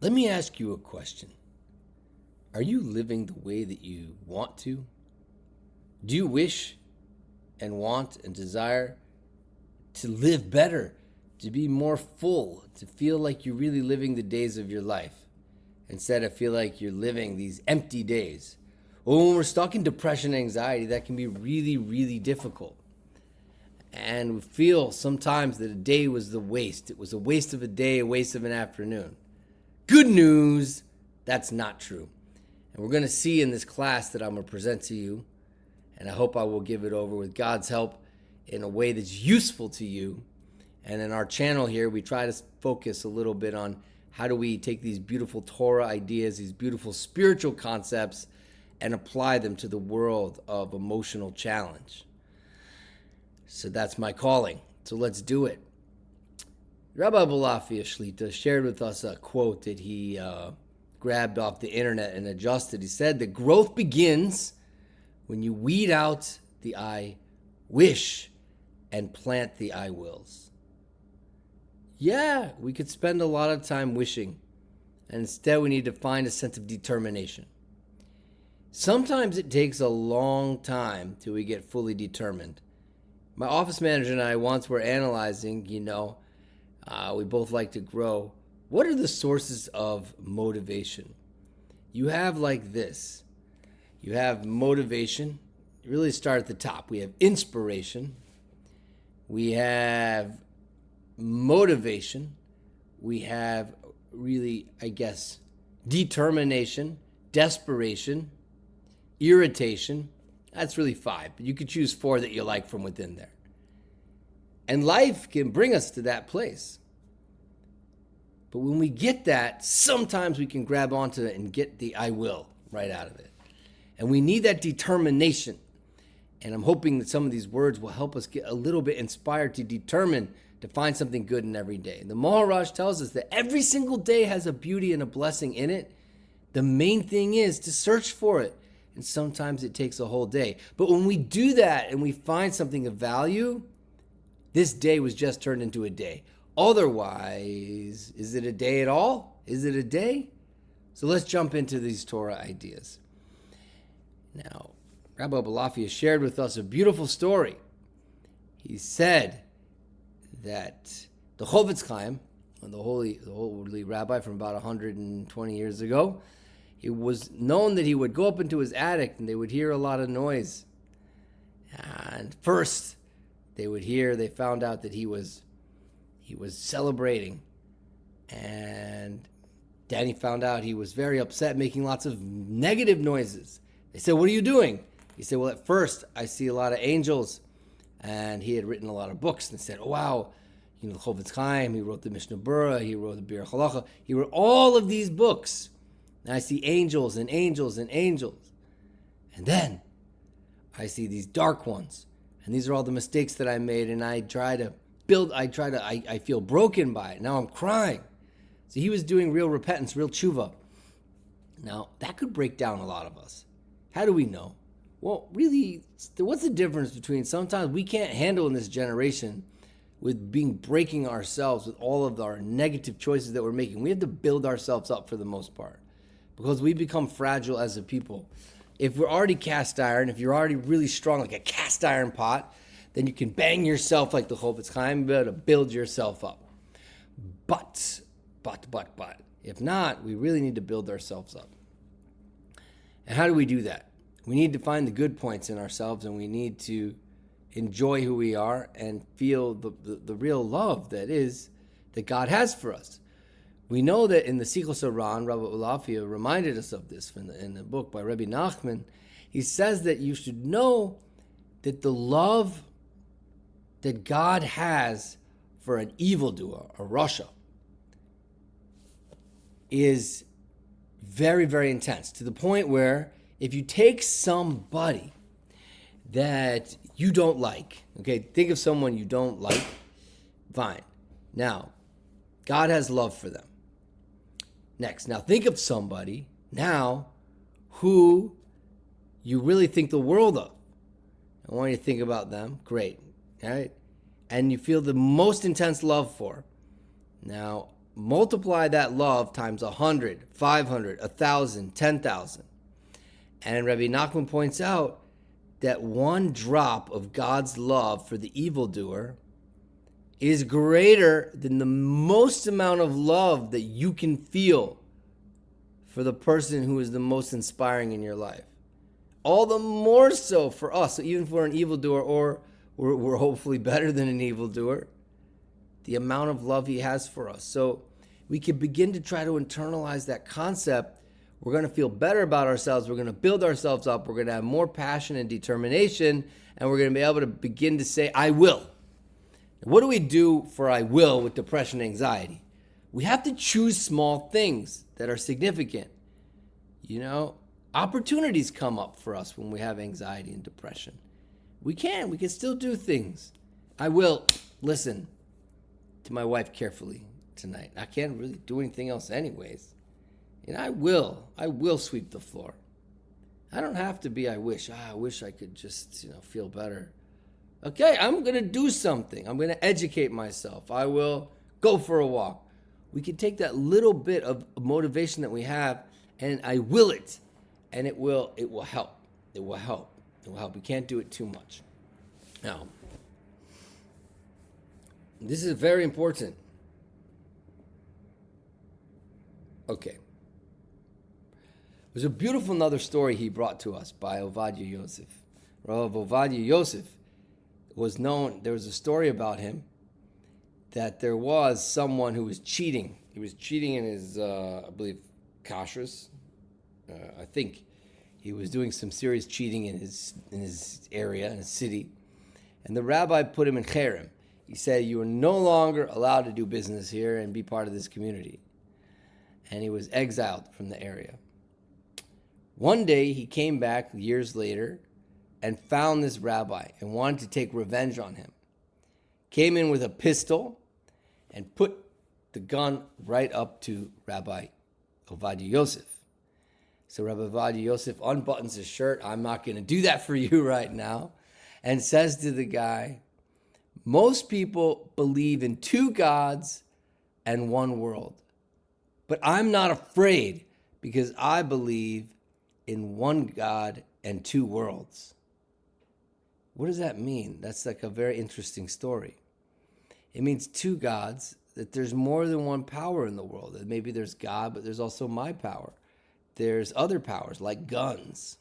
Let me ask you a question. Are you living the way that you want to? Do you wish and want and desire to live better, to be more full, to feel like you're really living the days of your life instead of feel like you're living these empty days? Well, when we're stuck in depression and anxiety, that can be really, really difficult. And we feel sometimes that a day was the waste. It was a waste of a day, a waste of an afternoon. Good news, that's not true. And we're going to see in this class that I'm going to present to you, and I hope I will give it over with God's help in a way that's useful to you. And in our channel here, we try to focus a little bit on how do we take these beautiful Torah ideas, these beautiful spiritual concepts, and apply them to the world of emotional challenge. So that's my calling. So let's do it. Rabbi Balafia Shlita shared with us a quote that he grabbed off the internet and adjusted. He said, "The growth begins when you weed out the I wish and plant the I wills." Yeah, we could spend a lot of time wishing, and instead we need to find a sense of determination. Sometimes it takes a long time till we get fully determined. My office manager and I once were analyzing, we both like to grow. What are the sources of motivation? You have like this. You have motivation. You really start at the top. We have inspiration. We have motivation. We have really, determination, desperation, irritation. That's really 5, but you could choose 4 that you like from within there. And life can bring us to that place. But when we get that, sometimes we can grab onto it and get the I will right out of it. And we need that determination. And I'm hoping that some of these words will help us get a little bit inspired to determine to find something good in every day. The Maharaj tells us that every single day has a beauty and a blessing in it. The main thing is to search for it. And sometimes it takes a whole day. But when we do that and we find something of value, this day was just turned into a day. Otherwise, is it a day at all? Is it a day? So let's jump into these Torah ideas. Now, Rabbi Balafia shared with us a beautiful story. He said that the Chofetz Chaim, the holy rabbi from about 120 years ago, it was known that he would go up into his attic and they would hear a lot of noise. And first, they found out that he was celebrating. And then he found out he was very upset, making lots of negative noises. They said, "What are you doing?" He said, "Well, at first, I see a lot of angels." And he had written a lot of books and said, "Oh, wow, the Chofetz Chaim, he wrote the Mishnah Berurah, he wrote the Bir Halacha, he wrote all of these books. And I see angels and angels and angels. And then I see these dark ones. And these are all the mistakes that I made. And I feel broken by it. Now I'm crying." So he was doing real repentance, real tshuva. Now, that could break down a lot of us. How do we know? Well, really, what's the difference between sometimes we can't handle in this generation with breaking ourselves with all of our negative choices that we're making. We have to build ourselves up for the most part because we become fragile as a people. If we're already cast iron, if you're already really strong like a cast iron pot, then you can bang yourself like the Chofetz Chaim, be able to build yourself up. But, if not, we really need to build ourselves up. And how do we do that? We need to find the good points in ourselves, and we need to enjoy who we are and feel the real love that God has for us. We know that in the Sichos Aran, Rabbi Balafia reminded us of this in the book by Rabbi Nachman. He says that you should know that the love that God has for an evildoer, a rasha, is very, very intense, to the point where if you take somebody that you don't like, okay, think of someone you don't like, fine. Now, God has love for them. Next, now think of somebody now who you really think the world of. I want you to think about them. Great. All right. And you feel the most intense love for. Now, multiply that love times 100, 500, 1,000, 10,000. And Rabbi Nachman points out that one drop of God's love for the evildoer is greater than the most amount of love that you can feel for the person who is the most inspiring in your life. All the more so for us. So even for an evildoer, or we're hopefully better than an evildoer, the amount of love he has for us. So we can begin to try to internalize that concept. We're going to feel better about ourselves. We're going to build ourselves up. We're going to have more passion and determination. And we're going to be able to begin to say, I will. What do we do for I will with depression and anxiety? We have to choose small things that are significant. Opportunities come up for us when we have anxiety and depression. We can still do things. I will listen to my wife carefully tonight. I can't really do anything else anyways. And I will sweep the floor. I don't have to be, I wish I could just, feel better. Okay, I'm going to do something. I'm going to educate myself. I will go for a walk. We can take that little bit of motivation that we have and I will it. And it will help. It will help. We can't do it too much. Now, this is very important. Okay. There's a beautiful another story he brought to us by Ovadia Yosef. Rav Ovadia Yosef was known, there was a story about him that there was someone who was cheating. He was cheating in his, I believe, kashrus. I think he was doing some serious cheating in his area, in his city. And the rabbi put him in cherem. He said, you are no longer allowed to do business here and be part of this community. And he was exiled from the area. One day he came back years later and found this rabbi and wanted to take revenge on him. Came in with a pistol and put the gun right up to Rabbi Ovadia Yosef. So Rabbi Ovadia Yosef unbuttons his shirt. I'm not going to do that for you right now. And says to the guy, most people believe in two gods and one world. But I'm not afraid because I believe in one God and two worlds. What does that mean? That's like a very interesting story. It means two gods, that there's more than one power in the world. That maybe there's God, but there's also my power. There's other powers like guns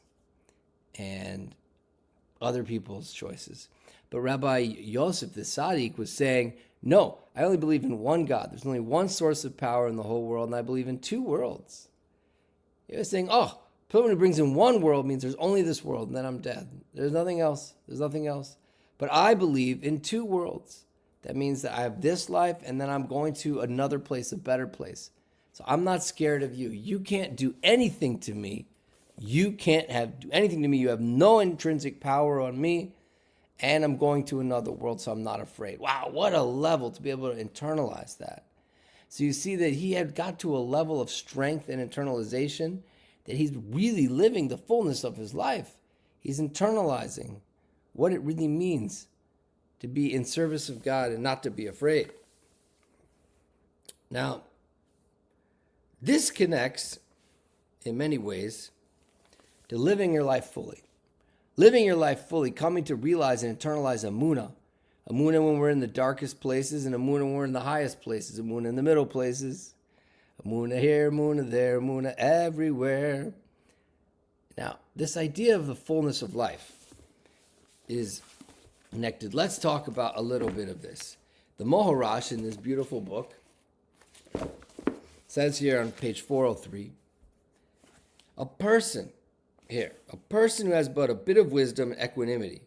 and other people's choices. But Rabbi Yosef, the Tzaddik, was saying, no, I only believe in one God. There's only one source of power in the whole world, and I believe in two worlds. He was saying, someone who brings in one world means there's only this world, and then I'm dead. There's nothing else. There's nothing else. But I believe in two worlds. That means that I have this life, and then I'm going to another place, a better place. So I'm not scared of you. You can't do anything to me. You can't do anything to me. You have no intrinsic power on me. And I'm going to another world, so I'm not afraid. Wow, what a level to be able to internalize that. So you see that he had got to a level of strength and internalization that he's really living the fullness of his life. He's internalizing what it really means to be in service of God and not to be afraid. Now, this connects in many ways to living your life fully. Living your life fully, coming to realize and internalize Amunah. Amunah when we're in the darkest places, and Amunah when we're in the highest places. Amunah in the middle places. Amunah here, Amunah there, Amunah everywhere. Now, this idea of the fullness of life is connected. Let's talk about a little bit of this. The Mohorash in this beautiful book says here on page 403, a person who has but a bit of wisdom and equanimity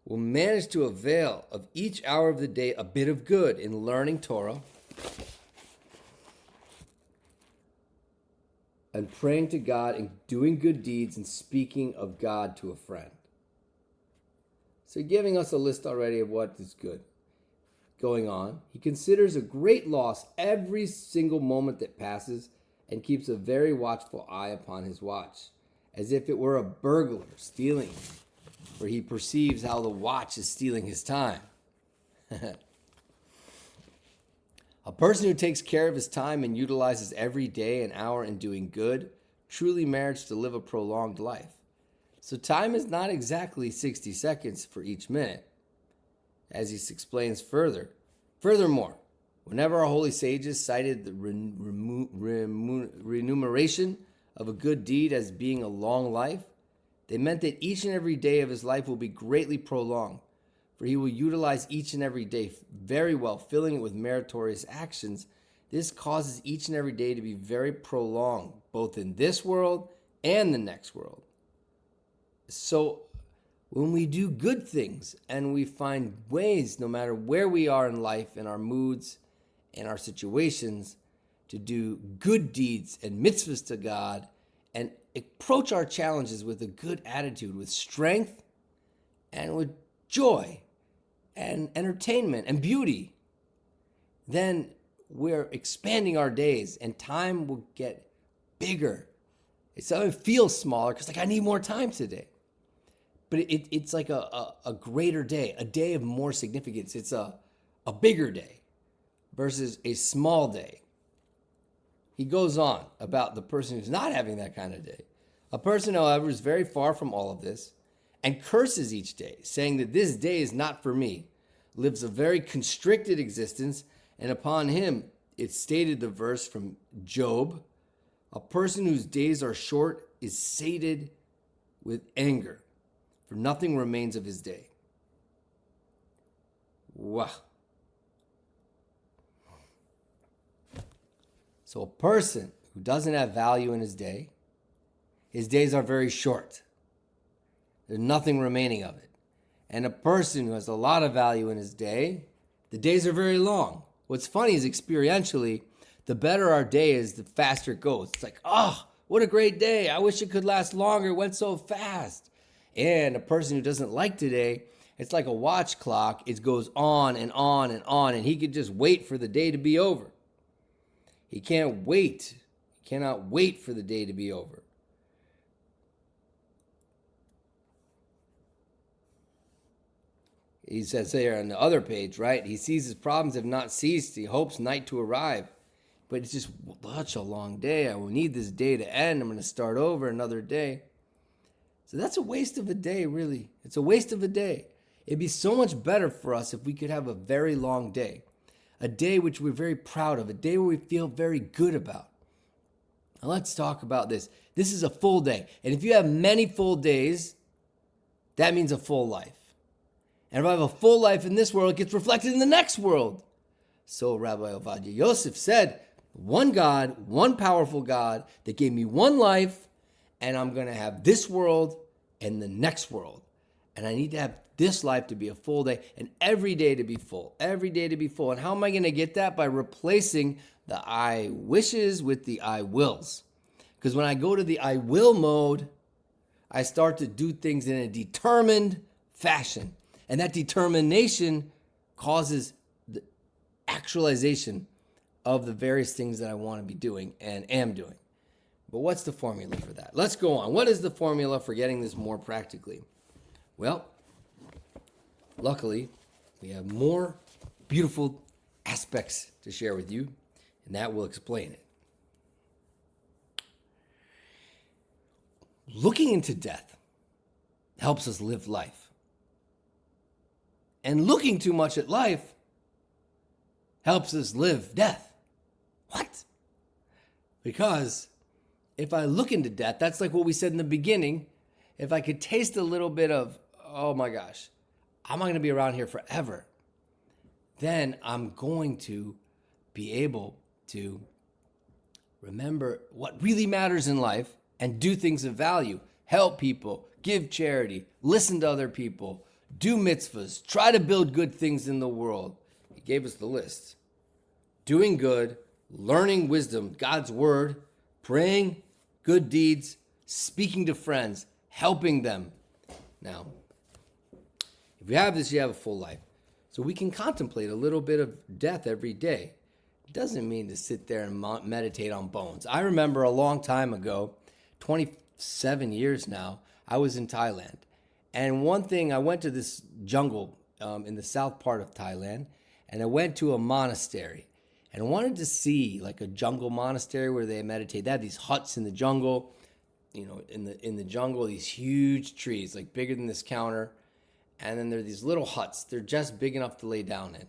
will manage to avail of each hour of the day a bit of good in learning Torah and praying to God and doing good deeds and speaking of God to a friend. So giving us a list already of what is good going on. He considers a great loss every single moment that passes and keeps a very watchful eye upon his watch, as if it were a burglar stealing, for he perceives how the watch is stealing his time. A A person who takes care of his time and utilizes every day and hour in doing good truly merits to live a prolonged life. So time is not exactly 60 seconds for each minute, as he explains further. Furthermore, whenever our holy sages cited the remuneration of a good deed as being a long life, they meant that each and every day of his life will be greatly prolonged, for he will utilize each and every day very well, filling it with meritorious actions. This causes each and every day to be very prolonged, both in this world and the next world. So when we do good things and we find ways, no matter where we are in life, in our moods, in our situations, to do good deeds and mitzvahs to God and approach our challenges with a good attitude, with strength and with joy and entertainment and beauty, then we're expanding our days and time will get bigger. It feels smaller because I need more time today. But it's like a greater day, a day of more significance. It's a bigger day versus a small day. He goes on about the person who's not having that kind of day. A person, however, is very far from all of this and curses each day, saying that this day is not for me, lives a very constricted existence, and upon him it stated the verse from Job, a person whose days are short is sated with anger, for nothing remains of his day. Wow. So a person who doesn't have value in his days are very short. There's nothing remaining of it. And a person who has a lot of value in his day, the days are very long. What's funny is experientially, the better our day is, the faster it goes. It's like, oh, what a great day. I wish it could last longer. It went so fast. And a person who doesn't like today, it's like a watch clock. It goes on and on and on, and he could just wait for the day to be over. He can't wait. He cannot wait for the day to be over. He says there on the other page, right? He sees his problems have not ceased. He hopes night to arrive. But it's just such a long day. I will need this day to end. I'm going to start over another day. So that's a waste of a day, really. It's a waste of a day. It'd be so much better for us if we could have a very long day. A day which we're very proud of. A day where we feel very good about. Now let's talk about this. This is a full day. And if you have many full days, that means a full life. And if I have a full life in this world, it gets reflected in the next world. So Rabbi Ovadia Yosef said, one God, one powerful God that gave me one life, and I'm going to have this world and the next world. And I need to have this life to be a full day and every day to be full, every day to be full. And how am I going to get that? By replacing the I wishes with the I wills. Because when I go to the I will mode, I start to do things in a determined fashion. And that determination causes the actualization of the various things that I want to be doing and am doing. But what's the formula for that? Let's go on. What is the formula for getting this more practically? Well, luckily, we have more beautiful aspects to share with you, and that will explain it. Looking into death helps us live life. And looking too much at life helps us live death. What? Because if I look into death, that's like what we said in the beginning. If I could taste a little bit of, oh my gosh, I'm not going to be around here forever, then I'm going to be able to remember what really matters in life and do things of value. Help people, give charity, listen to other people, do mitzvahs, try to build good things in the world. He gave us the list. Doing good, learning wisdom, God's word, praying, good deeds, speaking to friends, helping them. Now, if you have this, you have a full life. So we can contemplate a little bit of death every day. It doesn't mean to sit there and meditate on bones. I remember a long time ago, 27 years now, I was in Thailand. And one thing, I went to this jungle in the south part of Thailand, and I went to a monastery. and wanted to see like a jungle monastery where they meditate. They had these huts in the jungle, in the jungle, these huge trees, like bigger than this counter. And then there are these little huts. They're just big enough to lay down in. And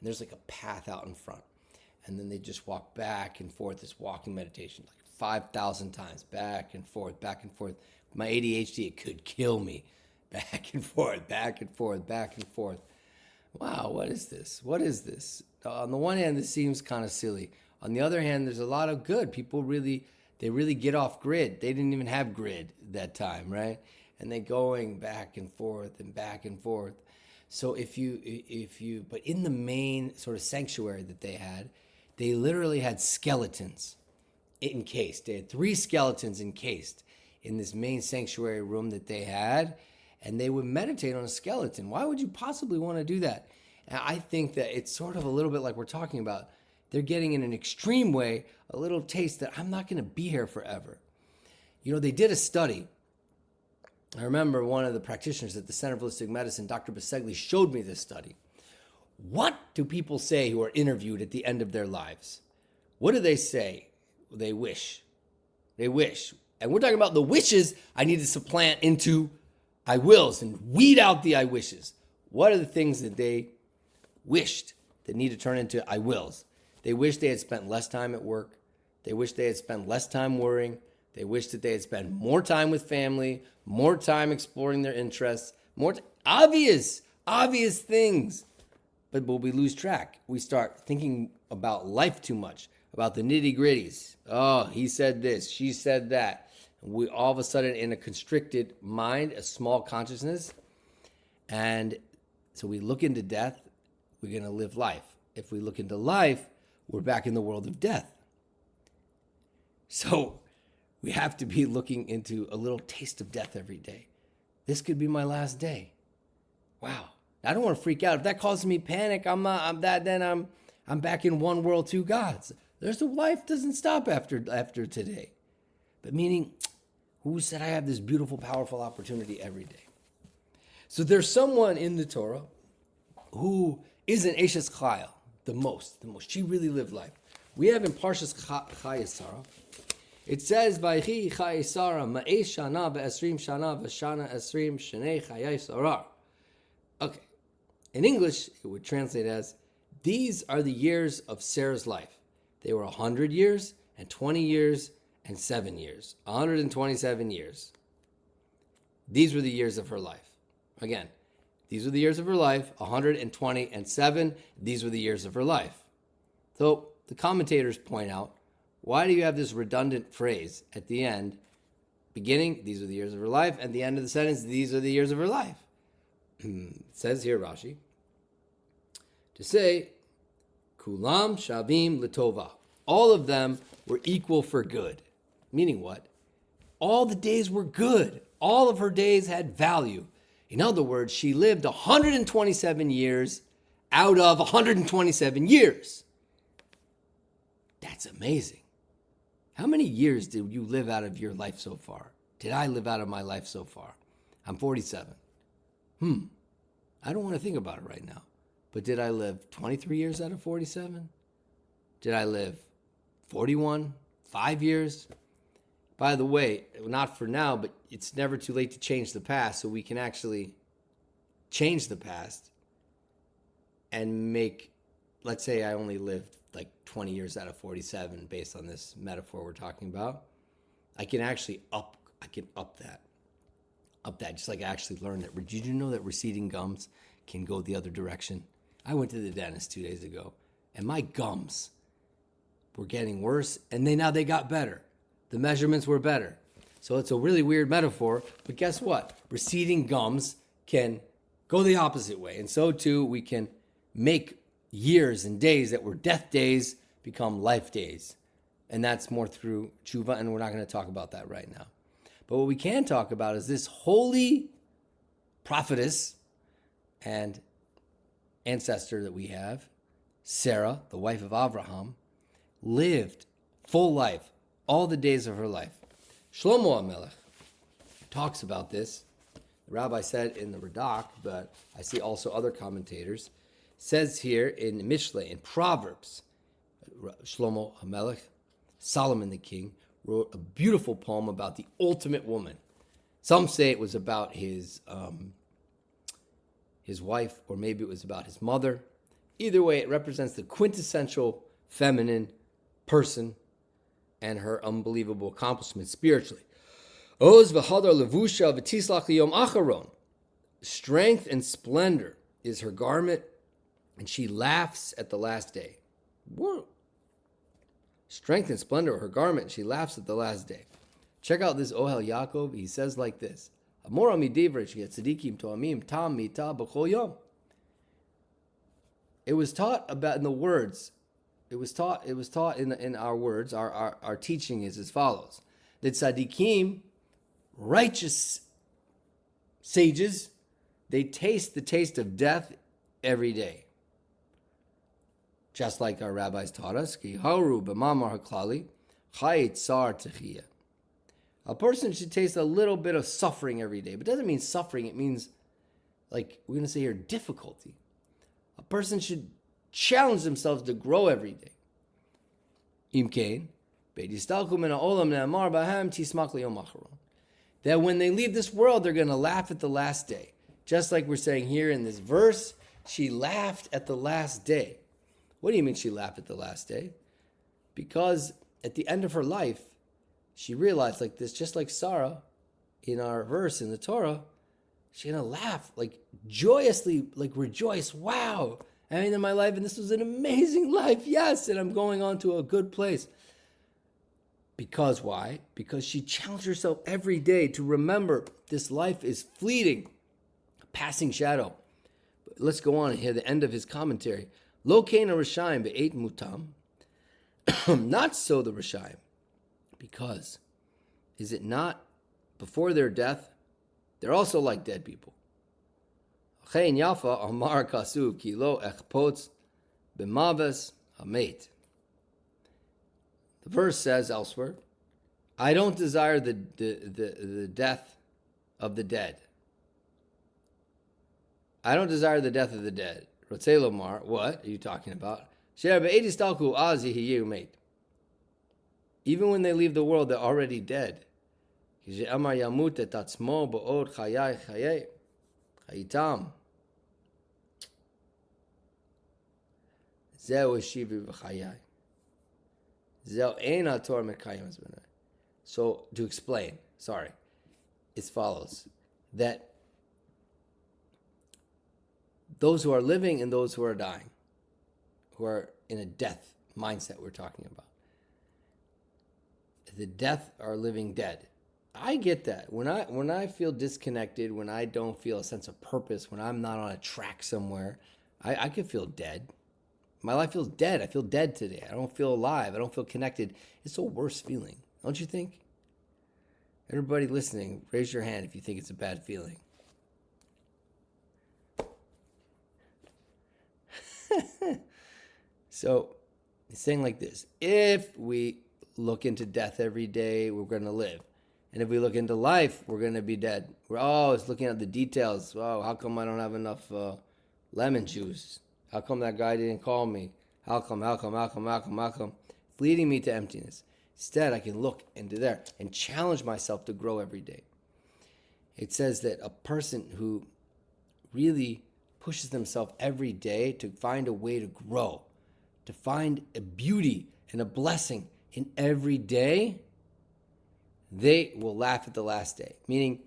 there's like a path out in front. And then they just walk back and forth, this walking meditation, like 5,000 times, back and forth, back and forth. My ADHD, it could kill me. Back and forth, back and forth, back and forth. Wow, what is this? What is this? On the one hand, this seems kind of silly. On the other hand, there's a lot of good. People really get off grid. They didn't even have grid that time, right? And they're going back and forth and back and forth. So but in the main sort of sanctuary that they had, they literally had skeletons encased. They had 3 skeletons encased in this main sanctuary room that they had, and they would meditate on a skeleton. Why would you possibly want to do that? And I think that it's sort of a little bit like we're talking about. They're getting in an extreme way a little taste that I'm not going to be here forever. They did a study. I remember one of the practitioners at the Center for Holistic Medicine, Dr. Bisegli, showed me this study. What do people say who are interviewed at the end of their lives? What do they say? They wish. They wish. And we're talking about the wishes I need to supplant into I wills and weed out the I wishes. What are the things that they wished that need to turn into I wills? They wish they had spent less time at work. They wish they had spent less time worrying. They wish that they had spent more time with family, more time exploring their interests, obvious things. But we lose track. We start thinking about life too much, about the nitty gritties. Oh, he said this, she said that. We all of a sudden in a constricted mind, a small consciousness. And so we look into death, we're going to live life. If we look into life, we're back in the world of death. So we have to be looking into a little taste of death every day. This could be my last day. Wow. I don't want to freak out. If that causes me panic, I'm back in one world, two gods. Life doesn't stop after today. But meaning, who said I have this beautiful, powerful opportunity every day? So there's someone in the Torah who is an Eshes Chayil, the most. She really lived life. We have in Parshas Chayei Sarah, it says, Vaychi Chayei Sarah ma'esh shana ve'esrim shana v'shana esrim shenei Chayei Sarah. Okay. In English, it would translate as, these are the years of Sarah's life. They were 100 years and 20 years and 7 years. 127 years. These were the years of her life. Again, these were the years of her life, 120 and 7. These were the years of her life. So the commentators point out, why do you have this redundant phrase at the end, beginning, these are the years of her life, and the end of the sentence, these are the years of her life? It says here, Rashi, to say, Kulam Shavim L'Tova. All of them were equal for good. Meaning what? All the days were good. All of her days had value. In other words, she lived 127 years out of 127 years. That's amazing. How many years did you live out of your life so far? Did I live out of my life so far? I'm 47. I don't want to think about it right now. But did I live 23 years out of 47? Did I live 41? 5 years? By the way, not for now, but it's never too late to change the past, so we can actually change the past and make, let's say I only lived like 20 years out of 47 based on this metaphor we're talking about. I can actually up that. Just like I actually learned that. Did you know that receding gums can go the other direction? I went to the dentist 2 days ago, and my gums were getting worse, and now they got better. The measurements were better. So it's a really weird metaphor, but guess what? Receding gums can go the opposite way, and so too we can make years and days that were death days become life days. And that's more through tshuva, and we're not going to talk about that right now. But what we can talk about is this holy prophetess and ancestor that we have, Sarah, the wife of Abraham, lived full life, all the days of her life. Shlomo HaMelech talks about this. The rabbi said in the Radak, but I see also other commentators, says here in Mishle, in Proverbs, Shlomo HaMelech, Solomon the king, wrote a beautiful poem about the ultimate woman. Some say it was about his wife, or maybe it was about his mother. Either way, it represents the quintessential feminine person and her unbelievable accomplishments spiritually. Oz v'hadar levusha v'tislach liyom acharon. Strength and splendor is her garment, and she laughs at the last day. Whoa. Strength and splendor are her garment, and she laughs at the last day. Check out this Ohel Yaakov. He says like this: Amora midivrei tzadikim toamim tam mita b'chol yom. It was taught about in the words. It was taught in our words. Our teaching is as follows: that tzadikim, righteous sages, they taste the taste of death every day. Just like our rabbis taught us, ki haru b'mamar haklali, chayit sar techiyah. A person should taste a little bit of suffering every day. But it doesn't mean suffering. It means, like we're going to say here, difficulty. A person should challenge themselves to grow every day. Imkein, that when they leave this world, they're going to laugh at the last day. Just like we're saying here in this verse, she laughed at the last day. What do you mean she laughed at the last day? Because at the end of her life, she realized like this, just like Sarah in our verse in the Torah, she's going to laugh, like joyously, like rejoice. Wow, I ended my life and this was an amazing life. Yes, and I'm going on to a good place. Because why? Because she challenged herself every day to remember this life is fleeting, a passing shadow. But let's go on and hear the end of his commentary. Lo kein Rishayim be'et mutam. Not so the Rishayim. Because, is it not before their death, they're also like dead people. Chein Yafa Amar Kasuv ki lo echpotz b'maves hamet. The verse says elsewhere, I don't desire the death of the dead. I don't desire the death of the dead. Rotzei lomar, what are you talking about? She'er be'edis talku az yihiyu meit. Even when they leave the world, they're already dead. Amar yamut et atzmo ba'od chayai chayei chayitam. Zeu eshivi v'chayai. Zeu ein haTorah mekayim es b'nai. So, to explain, it follows that those who are living and those who are dying, who are in a death mindset we're talking about, the death are living dead. I get that. When I feel disconnected, when I don't feel a sense of purpose, when I'm not on a track somewhere, I can feel dead. My life feels dead. I feel dead today. I don't feel alive. I don't feel connected. It's the worst feeling, don't you think? Everybody listening, raise your hand if you think it's a bad feeling. So, it's saying like this: if we look into death every day, we're going to live. And if we look into life, we're going to be dead. We're always looking at the details. Oh, how come I don't have enough lemon juice? How come that guy didn't call me? How come? It's leading me to emptiness. Instead, I can look into there and challenge myself to grow every day. It says that a person who really pushes themselves every day to find a way to grow, to find a beauty and a blessing in every day, they will laugh at the last day. Meaning,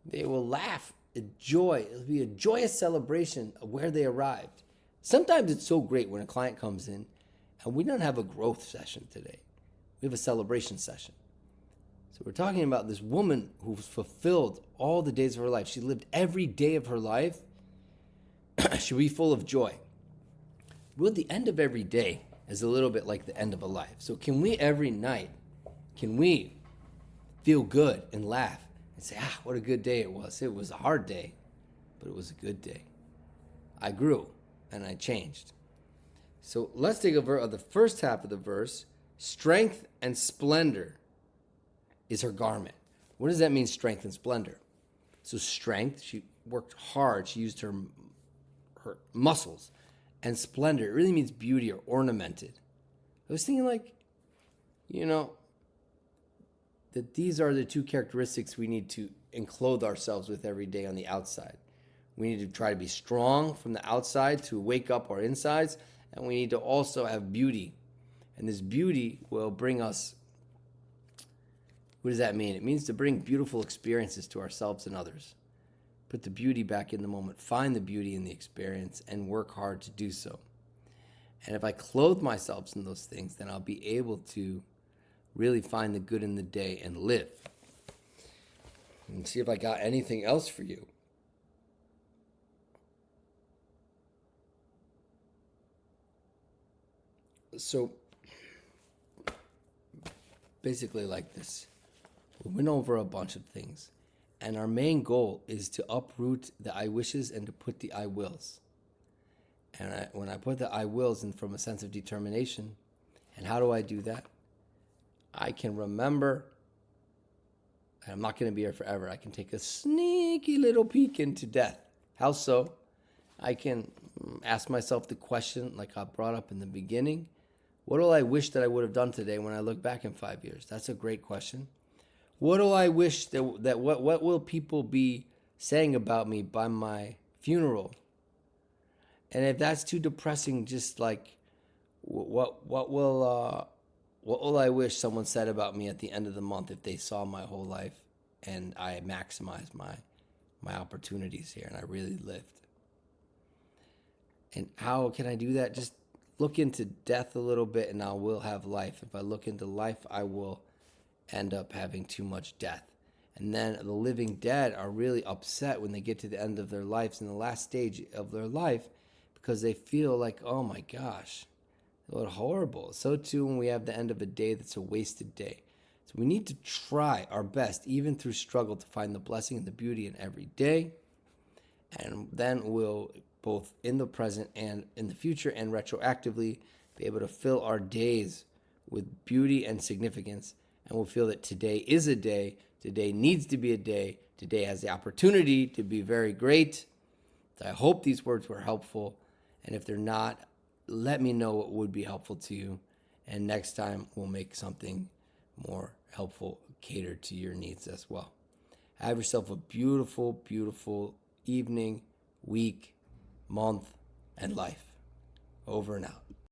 they will laugh at joy. It'll be a joyous celebration of where they arrived. Sometimes it's so great when a client comes in and we don't have a growth session today. We have a celebration session. So we're talking about this woman who fulfilled all the days of her life. She lived every day of her life. She'll be full of joy. Well, the end of every day is a little bit like the end of a life. So can we every night, feel good and laugh and say, what a good day it was. It was a hard day, but it was a good day. I grew and I changed. So let's take the first half of the verse. Strength and splendor is her garment. What does that mean, strength and splendor? So strength, she worked hard. She used her muscles. And splendor, it really means beauty or ornamented. I was thinking, like, you know, that these are the two characteristics we need to enclose ourselves with every day on the outside. We need to try to be strong from the outside to wake up our insides, and we need to also have beauty. And this beauty will bring us, what does that mean? It means to bring beautiful experiences to ourselves and others. Put the beauty back in the moment, find the beauty in the experience, and work hard to do so. And if I clothe myself in those things, then I'll be able to really find the good in the day and live. And see if I got anything else for you. So, basically like this. We went over a bunch of things. And our main goal is to uproot the I wishes and to put the I wills. And when I put the I wills in from a sense of determination, and how do I do that? I can remember, and I'm not going to be here forever, I can take a sneaky little peek into death. How so? I can ask myself the question, like I brought up in the beginning, what do I wish that I would have done today when I look back in 5 years? That's a great question. What do I wish that what will people be saying about me by my funeral? And if that's too depressing, just like what will I wish someone said about me at the end of the month if they saw my whole life and I maximized my opportunities here and I really lived? And how can I do that? Just look into death a little bit and I will have life. If I look into life, I will end up having too much death. And then the living dead are really upset when they get to the end of their lives, in the last stage of their life, because they feel like, oh my gosh, what horrible. So too when we have the end of a day that's a wasted day. So we need to try our best, even through struggle, to find the blessing and the beauty in every day. And then we'll, both in the present and in the future and retroactively, be able to fill our days with beauty and significance. And we'll feel that today is a day, today needs to be a day, today has the opportunity to be very great. I hope these words were helpful. And if they're not, let me know what would be helpful to you. And next time we'll make something more helpful, catered to your needs as well. Have yourself a beautiful, beautiful evening, week, month, and life. Over and out.